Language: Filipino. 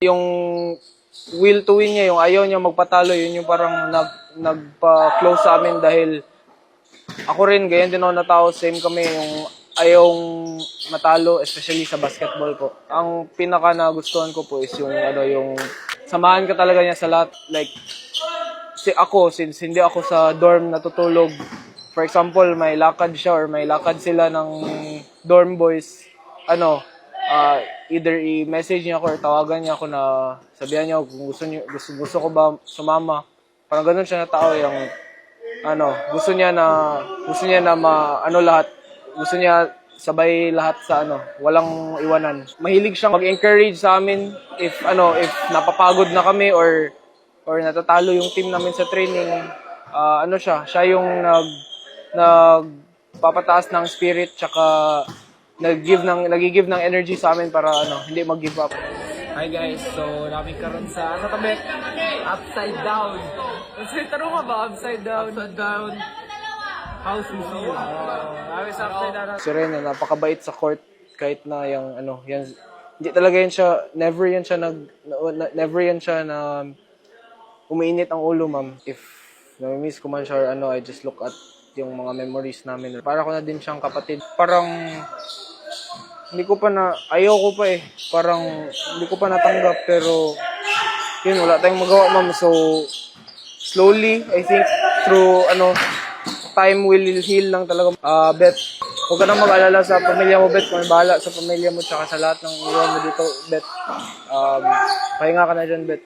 Yung will to win niya, yung ayaw niya magpatalo, yun yung parang nagpa-close sa amin dahil ako rin, ganyan din ako na tao, same kami, yung ayong matalo, especially sa basketball po. Ang pinaka nagustuhan ko po is yung yung samahan ka talaga niya sa lahat. Like, since hindi ako sa dorm natutulog, for example, may lakad siya or may lakad sila ng dorm boys, either i-message niya ako or tawagan niya ako na sabihan niya kung gusto ko ba sumama. Parang ganun siya na tao, yung gusto niya na lahat. Gusto niya sabay lahat sa walang iwanan. Mahilig siyang mag-encourage sa amin if napapagod na kami or natatalo yung team namin sa training. Siya yung nagpapataas ng spirit tsaka nag-give ng energy sa amin para hindi mag-give up. Hi guys, so namin karon sa tabi, upside down. Kasi tanong ka ba, upside down? Upside down. House museum. Namin sa upside down. Si Ren, napakabait sa court kahit na yung yan, hindi talaga yan siya, never yan siya na umiinit ang ulo, ma'am. If nami-miss ko man siya or I just look at yung mga memories namin. Para ko na din siyang kapatid. Parang hindi ko pa ayaw ko pa eh. Parang hindi ko pa natanggap pero yun, wala tayong magawa, ma'am. So slowly, I think through time will heal lang talaga. Bet, huwag ka nang mag-alala sa pamilya mo, Bet. Kung bahala sa pamilya mo tsaka sa lahat ng iwan mo dito, Bet. Pahinga ka na dyan, Bet.